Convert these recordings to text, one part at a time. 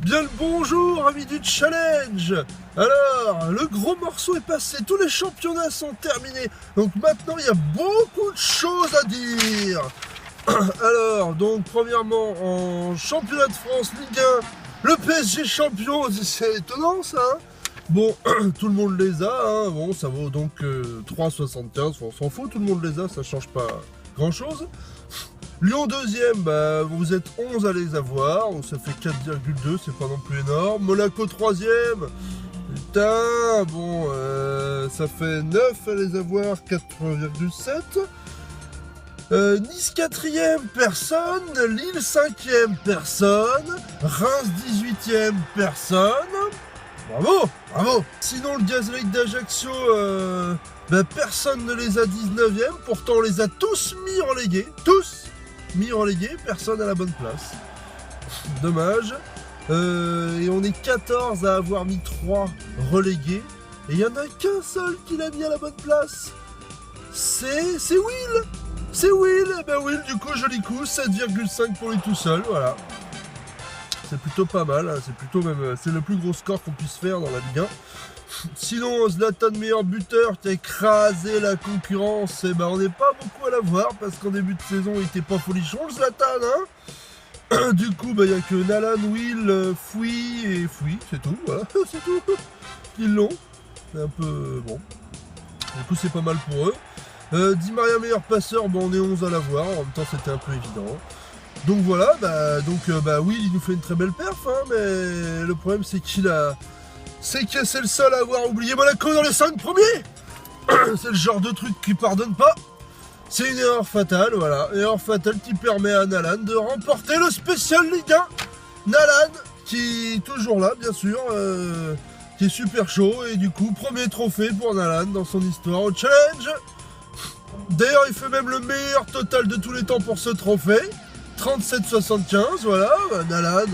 Bien le bonjour, amis du challenge. Alors, le gros morceau est passé, tous les championnats sont terminés. Donc maintenant, il y a beaucoup de choses à dire. Alors, donc premièrement, en championnat de France, Ligue 1, le PSG champion, c'est étonnant ça, hein. Bon, tout le monde les a, hein. Bon, ça vaut donc 3,75, on s'en fout, tout le monde les a, ça change pas grand-chose. Lyon deuxième, bah, vous êtes 11 à les avoir, donc ça fait 4,2, c'est pas non plus énorme. Monaco troisième, putain, bon, ça fait 9 à les avoir, 4,7. Nice 4ème, personne. Lille 5ème, personne. Reims 18ème, personne. Bravo, bravo. Sinon, le Gazélec d'Ajaccio, personne ne les a 19ème. Pourtant, on les a tous mis relégués. Tous mis relégués, personne à la bonne place. Dommage. Et on est 14 à avoir mis 3 relégués. Et il n'y en a qu'un seul qui l'a mis à la bonne place. C'est Will. C'est Will. Et ben Will, du coup, joli coup, 7,5 pour lui tout seul, voilà. C'est plutôt pas mal, hein. C'est le plus gros score qu'on puisse faire dans la Ligue 1. Sinon, Zlatan, meilleur buteur, qui a écrasé la concurrence, et ben on n'est pas beaucoup à l'avoir, parce qu'en début de saison, il était pas folichon, le Zlatan, hein. Du coup, il n'y a que Nalan, Will, Fouy, c'est tout, voilà, c'est tout. Ils l'ont. C'est un peu bon. Du coup, c'est pas mal pour eux. Di Maria, meilleur passeur, bon, on est 11 à l'avoir, en même temps, c'était un peu évident. Donc voilà, Will, il nous fait une très belle perf, hein, mais le problème, c'est que c'est le seul à avoir oublié Monaco dans les 5 premiers. C'est le genre de truc qui pardonne pas. C'est une erreur fatale, voilà. Erreur fatale qui permet à Nalan de remporter le spécial Ligue 1. Nalan, qui est toujours là, bien sûr, qui est super chaud. Et du coup, premier trophée pour Nalan dans son histoire au challenge. D'ailleurs, il fait même le meilleur total de tous les temps pour ce trophée. 37,75, voilà. Nalan,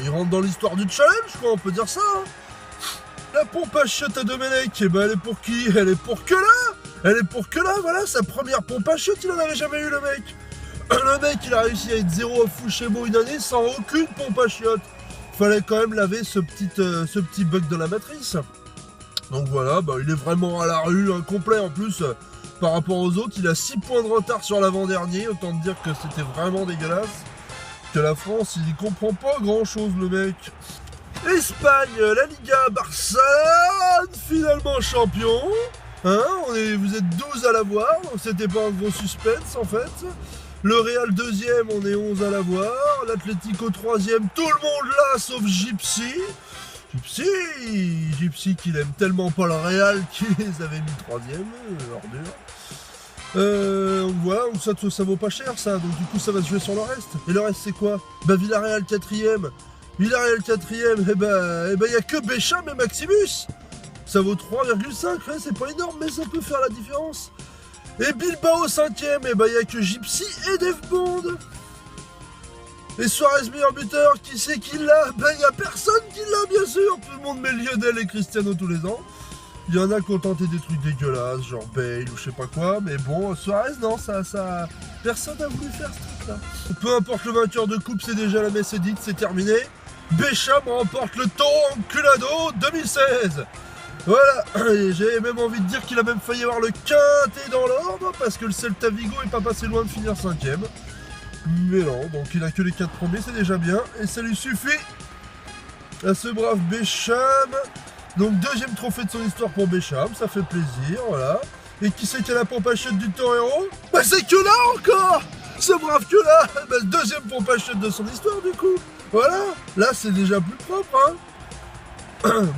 il rentre dans l'histoire du challenge, quoi, on peut dire ça, hein. La pompe à chiottes à Domenech, eh ben elle est pour qui? Elle est pour que là. Elle est pour que là, voilà, sa première pompe à chiottes, il en avait jamais eu, le mec. Le mec, il a réussi à être 0 à Fouchémo une année sans aucune pompe à chiottes. Fallait quand même laver ce petit bug de la matrice. Donc voilà, il est vraiment à la rue, incomplet en plus. Par rapport aux autres, il a 6 points de retard sur l'avant-dernier, autant dire que c'était vraiment dégueulasse. Que la France, il y comprend pas grand-chose, le mec. Espagne, la Liga, Barcelone, finalement champion. Hein, vous êtes 12 à l'avoir, donc c'était pas un gros suspense en fait. Le Real deuxième, on est 11 à l'avoir. L'Atlético troisième, tout le monde là, sauf Gypsy. Gypsy qu'il aime tellement pas le Real qu'il les avait mis troisième, ordure. Voilà, ça vaut pas cher ça, donc du coup ça va se jouer sur le reste. Et le reste c'est quoi? Villarreal quatrième. Villarreal 4ème, il n'y a que Bécham et Maximus. Ça vaut 3,5, ouais, c'est pas énorme, mais ça peut faire la différence. Et Bilbao 5ème, il n'y a que Gypsy et Dave Bond. Et Suarez meilleur buteur, qui c'est qui l'a? Il n'y a personne qui l'a, bien sûr. Tout le monde met Lionel et Cristiano tous les ans. Il y en a qui ont tenté des trucs dégueulasses, genre Bale ou je sais pas quoi, mais bon, Suarez, non, ça... Personne n'a voulu faire ce truc-là. Peu importe le vainqueur de coupe, c'est déjà la messe est dite, c'est terminé. Bécham remporte le Toro Enculado 2016. Voilà, j'ai même envie de dire qu'il a même failli avoir le quintet dans l'ordre, parce que le Celta Vigo est pas passé loin de finir 5ème. Mais non, donc il a que les 4 premiers, c'est déjà bien, et ça lui suffit à ce brave Bécham. Donc deuxième trophée de son histoire pour Bécham, ça fait plaisir, voilà. Et qui c'est qui a la pompe à chiottes du Torero? C'est que là encore. Ce brave que là, deuxième pompe à chiottes de son histoire du coup. Voilà, là c'est déjà plus propre, hein.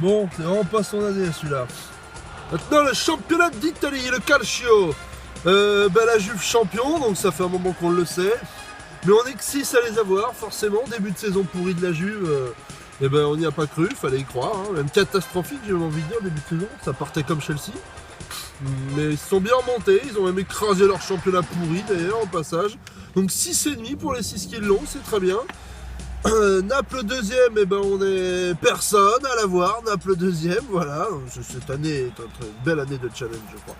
Bon, c'est vraiment pas son année celui-là. Maintenant le championnat d'Italie, le Calcio. La Juve champion, donc ça fait un moment qu'on le sait. Mais on est que 6 à les avoir, forcément. Début de saison pourri de la Juve, on n'y a pas cru, fallait y croire, hein. Même catastrophique, j'ai envie de dire, début de saison. Ça partait comme Chelsea. Mais ils sont bien remontés, ils ont même écrasé leur championnat pourri d'ailleurs, au passage. Donc 6,5 pour les 6 qui l'ont, c'est très bien. Naples deuxième, on est personne à l'avoir. Naples deuxième, voilà. Cette année est une belle année de challenge, je crois.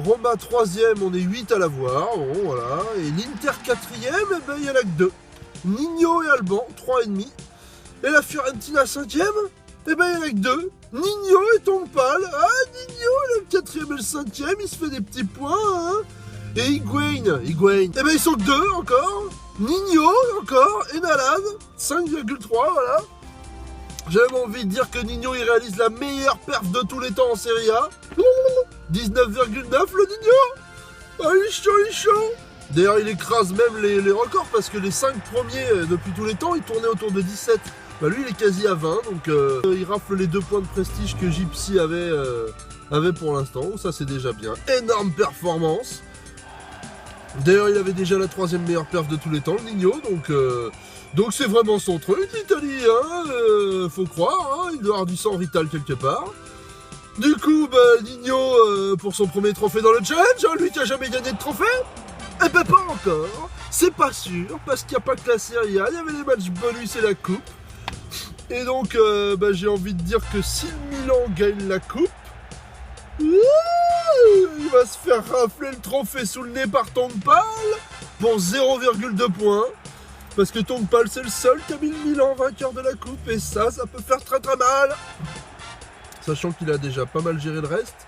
Roma troisième, on est 8 à l'avoir. Bon, voilà. Et l'Inter quatrième, il n'y en a que 2. Nino et Alban, 3,5. Et la Fiorentina 5e, eh ben il n'y en a que 2. Nino et Tongpal. Ah, Nino, le 4e et le 5e, il se fait des petits points, hein. Et Higuain. Eh ben ils sont que 2 encore. Nino encore et Nalan, 5,3, voilà. J'avais envie de dire que Nino il réalise la meilleure perf de tous les temps en Serie A. 19,9 le Nino. Ah, il est chaud. D'ailleurs il écrase même les records parce que les 5 premiers depuis tous les temps ils tournaient autour de 17. Bah lui il est quasi à 20 donc il rafle les 2 points de prestige que Gypsy avait pour l'instant. Ça c'est déjà bien. Énorme performance. D'ailleurs il avait déjà la 3e meilleure perf de tous les temps le Nino donc c'est vraiment son truc l'Italie, hein, faut croire, hein, il doit avoir du sang vital quelque part. Du coup, Nino, pour son premier trophée dans le challenge, hein, lui qui a jamais gagné de trophée, eh ben pas encore, c'est pas sûr, parce qu'il n'y a pas que la Serie A, il y avait les matchs bonus et la coupe. Et donc, j'ai envie de dire que si le Milan gagne la coupe, il va se faire rafler le trophée sous le nez par Tongpal pour 0,2 points. Parce que Tongpal c'est le seul qui a mis le Milan vainqueur de la coupe et ça peut faire très très mal. Sachant qu'il a déjà pas mal géré le reste.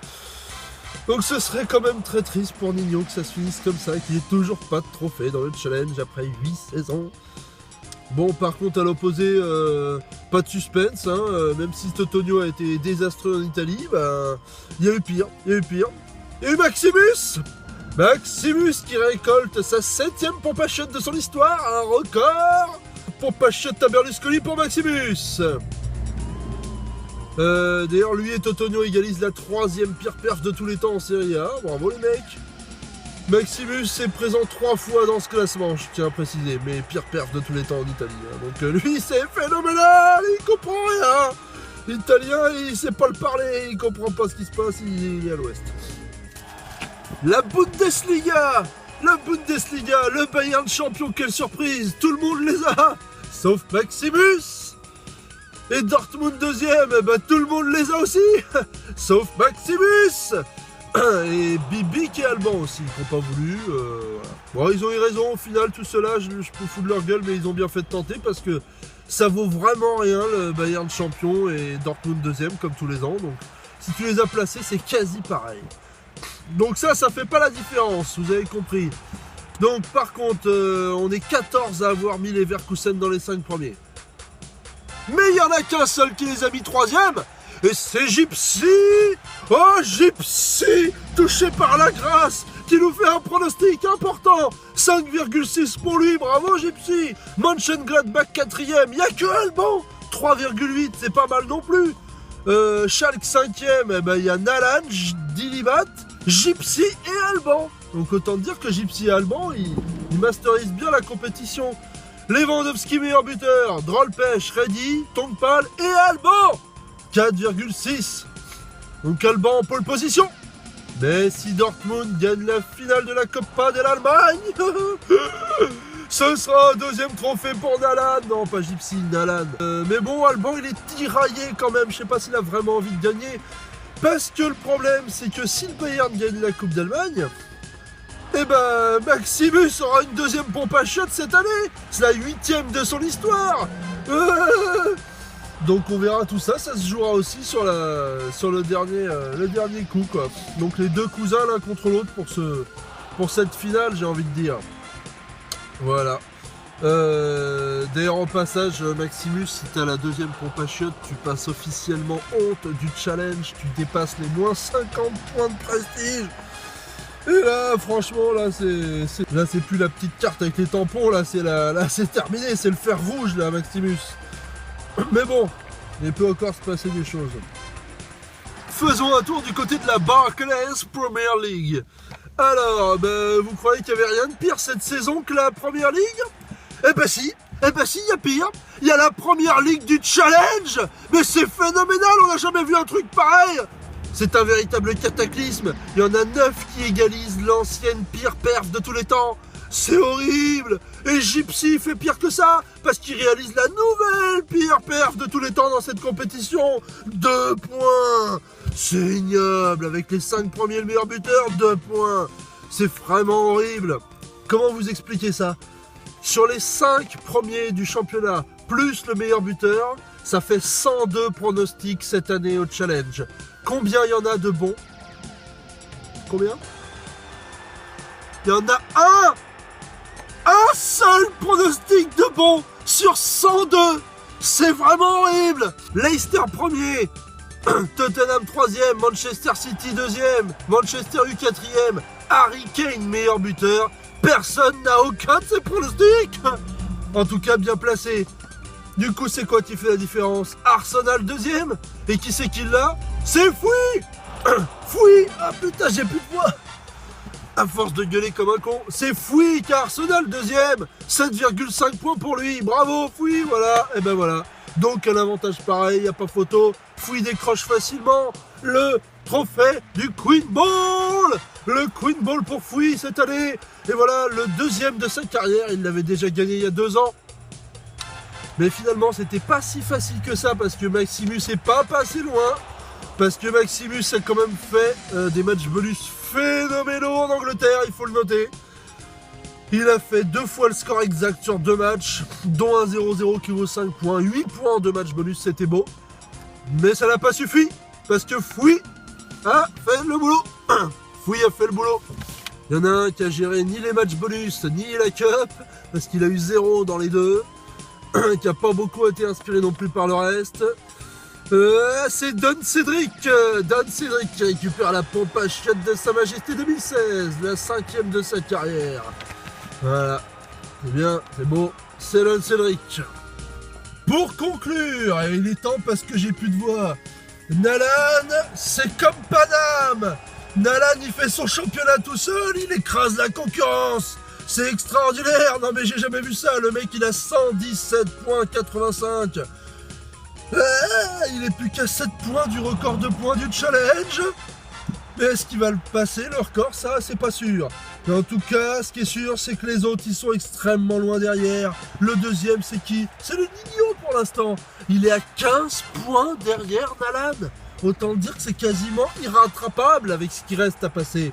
Donc ce serait quand même très triste pour Nino que ça se finisse comme ça et qu'il n'y ait toujours pas de trophée dans le challenge après 8 saisons. Bon par contre à l'opposé, pas de suspense, hein, même si Totonio a été désastreux en Italie, il y a eu pire. Il y a eu Maximus qui récolte sa 7e pompe à shot de son histoire, un record. Pompe à shot à Berlusconi pour Maximus. D'ailleurs lui et Totonio égalisent la 3e pire perf de tous les temps en Serie A, bravo les mecs. Maximus est présent 3 fois dans ce classement, je tiens à préciser, mais pire perf de tous les temps en Italie. Hein. Donc lui c'est phénoménal, il comprend rien. L'italien il sait pas le parler, il comprend pas ce qui se passe, il est à l'ouest. La Bundesliga, le Bayern champion, quelle surprise, tout le monde les a, sauf Maximus. Et Dortmund 2e, tout le monde les a aussi, sauf Maximus. Et Bibic et Alban aussi, qui n'ont pas voulu. Bon, ils ont eu raison au final, tout cela, je peux foutre de leur gueule, mais ils ont bien fait de tenter parce que ça vaut vraiment rien le Bayern champion et Dortmund 2e comme tous les ans. Donc si tu les as placés, c'est quasi pareil. Donc ça fait pas la différence, vous avez compris. Donc par contre, on est 14 à avoir mis les Leverkusen dans les 5 premiers. Mais il n'y en a qu'un seul qui les a mis 3e, et c'est Gypsy. Oh Gypsy, touché par la grâce, qui nous fait un pronostic important. 5,6 pour lui, bravo Gypsy. Mönchengladbach 4e, il n'y a que Alban. 3,8, c'est pas mal non plus. Schalke 5e, il y a Nalan, Dilibat, Gypsy et Alban. Donc autant dire que Gypsy et Alban, ils masterisent bien la compétition. Lewandowski meilleur buteur, Drolpech, Reddy, Tongpal et Alban 4,6. Donc Alban en pole position. Mais si Dortmund gagne la finale de la Coppa de l'Allemagne, ce sera un 2e trophée pour Nalan. Non, pas Gypsy, Nalan. Mais bon, Alban, il est tiraillé quand même. Je sais pas s'il a vraiment envie de gagner. Parce que le problème, c'est que si le Bayern gagne la Coupe d'Allemagne, eh Maximus aura une 2e pompe à shot cette année. C'est la 8e de son histoire. Donc on verra tout ça. Ça se jouera aussi sur le dernier coup, quoi. Donc les 2 cousins l'un contre l'autre pour cette finale, j'ai envie de dire. Voilà. D'ailleurs en passage, Maximus, si t'as la 2e pompe à shot, tu passes officiellement honte du challenge. Tu dépasses les moins 50 points de prestige. Et là, franchement, là c'est plus la petite carte avec les tampons, là c'est terminé, c'est le fer rouge là, Maximus. Mais bon, il peut encore se passer des choses. Faisons un tour du côté de la Barclays Premier League. Alors, vous croyez qu'il n'y avait rien de pire cette saison que la Premier League? Si, il y a pire. Il y a la Première Ligue du Challenge. Mais c'est phénoménal, on n'a jamais vu un truc pareil. C'est un véritable cataclysme. Il y en a 9 qui égalisent l'ancienne pire perf de tous les temps. C'est horrible. Et Gypsy fait pire que ça, parce qu'il réalise la nouvelle pire perf de tous les temps dans cette compétition. 2 points. C'est ignoble. Avec les 5 premiers le meilleur buteur, 2 points. C'est vraiment horrible. Comment vous expliquer ça? Sur les 5 premiers du championnat, plus le meilleur buteur, ça fait 102 pronostics cette année au challenge. Combien il y en a de bons? Combien? Il y en a un seul pronostic de bon sur 102. C'est vraiment horrible. Leicester premier, Tottenham 3e, Manchester City 2e, Manchester U 4e, Harry Kane meilleur buteur. Personne n'a aucun de ces pronostics. En tout cas bien placé. Du coup c'est quoi qui fait la différence? Arsenal 2e. Et qui c'est qui l'a? C'est Fouy. Fouy. Ah putain j'ai plus de voix. À force de gueuler comme un con, c'est Fouy qui a Arsenal 2e. 7,5 points pour lui. Bravo Fouy, voilà. Et ben voilà. Donc un avantage pareil, il n'y a pas photo. Fouy décroche facilement le trophée du Queen Ball. Le Queen Ball pour Fouy cette année. Et voilà, le 2e de sa carrière. Il l'avait déjà gagné il y a 2 ans. Mais finalement, c'était pas si facile que ça parce que Maximus est pas passé loin. Parce que Maximus a quand même fait des matchs bonus phénoménaux en Angleterre, il faut le noter. Il a fait 2 fois le score exact sur 2 matchs, dont un 0-0 qui vaut 5 points. 8 points en 2 matchs bonus, c'était beau. Mais ça n'a pas suffi, parce que Fouy a fait le boulot. Fouy a fait le boulot. Il y en a un qui a géré ni les matchs bonus, ni la cup, parce qu'il a eu 0 dans les 2. Qui n'a pas beaucoup été inspiré non plus par le reste. C'est Don Cédric. Don Cédric qui récupère la pompe à chiottes de Sa Majesté 2016, la 5e de sa carrière. Voilà, c'est bien, c'est beau, c'est Don Cédric. Pour conclure, et il est temps parce que j'ai plus de voix, Nalan, c'est comme Paname. Nalan, il fait son championnat tout seul, il écrase la concurrence. C'est extraordinaire, non mais j'ai jamais vu ça, le mec il a 117,85 . Il est plus qu'à 7 points du record de points du challenge. Mais est-ce qu'il va le passer, le record? Ça, c'est pas sûr. Mais en tout cas, ce qui est sûr, c'est que les autres, ils sont extrêmement loin derrière. Le deuxième, c'est qui? C'est le Nino pour l'instant. Il est à 15 points derrière Nalan. Autant dire que c'est quasiment irrattrapable avec ce qui reste à passer.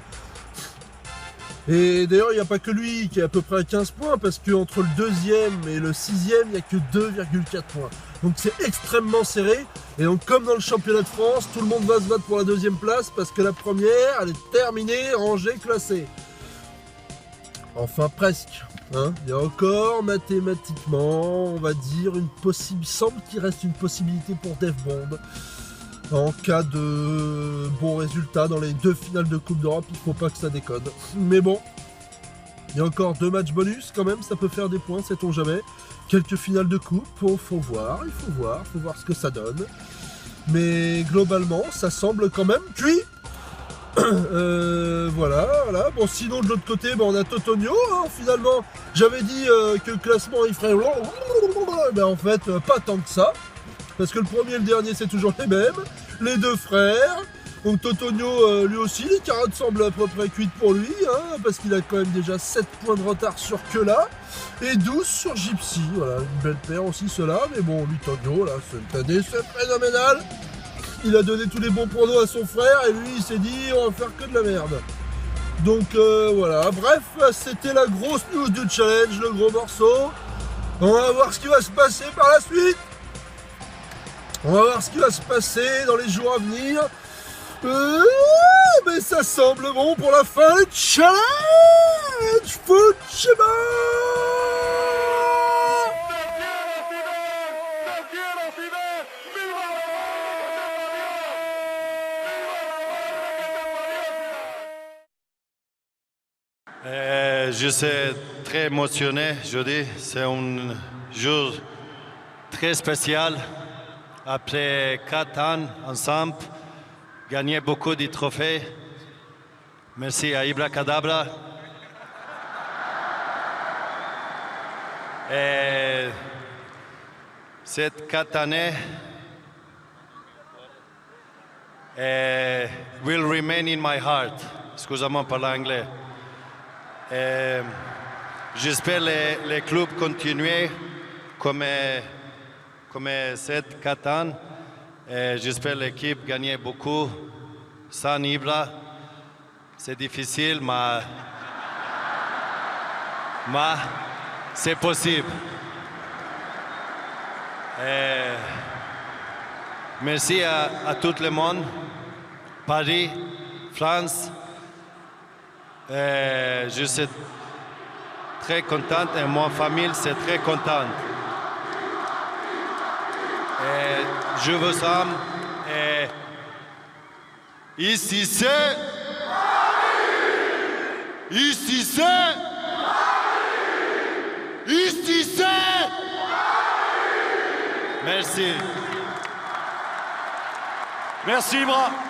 Et d'ailleurs, il n'y a pas que lui qui est à peu près à 15 points, parce qu'entre le 2e et le 6e, il n'y a que 2,4 points. Donc c'est extrêmement serré. Et donc comme dans le championnat de France, tout le monde va se battre pour la 2e place, parce que la première, elle est terminée, rangée, classée. Enfin presque. Hein, il y a encore mathématiquement, on va dire, une possible. Il semble qu'il reste une possibilité pour Dev Bond. En cas de bons résultats dans les 2 finales de Coupe d'Europe, il ne faut pas que ça déconne. Mais bon, il y a encore 2 matchs bonus quand même, ça peut faire des points, sait-on jamais. Quelques finales de Coupe, il faut voir ce que ça donne. Mais globalement, ça semble quand même cuit. Voilà. Bon, sinon de l'autre côté, on a Totonio, hein, finalement. J'avais dit que le classement il ferait... Ben en fait, pas tant que ça. Parce que le premier et le dernier, c'est toujours les mêmes. Les 2 frères. Donc Totonio, lui aussi, les carottes semblent à peu près cuites pour lui. Hein, parce qu'il a quand même déjà 7 points de retard sur Kela. Et 12 sur Gypsy. Voilà, une belle paire aussi, ceux-là. Mais bon, lui, Tonio, là, cette année, c'est phénoménal. Il a donné tous les bons pronos à son frère. Et lui, il s'est dit, on va faire que de la merde. Donc voilà. Bref, c'était la grosse news du challenge, le gros morceau. On va voir ce qui va se passer par la suite. On va voir ce qui va se passer dans les jours à venir. Mais ça semble bon pour la fin du challenge. Fukushima. Je suis très émotionné, je dis. C'est un jour très spécial. Après 4 ans ensemble, gagné beaucoup de trophées. Merci à Ibra Kadabra. Et cette 4 années will remain in my heart. Excusez-moi pour l'anglais. J'espère que les clubs continuent comme cette 4 ans. J'espère que l'équipe gagne beaucoup sans Ibra. C'est difficile, mais c'est possible. Et merci à tout le monde, Paris, France. Et je suis très contente et ma famille c'est très contente. Et je vous aime. Et ici c'est... Ici c'est... Ici c'est... Merci. Merci Ibra.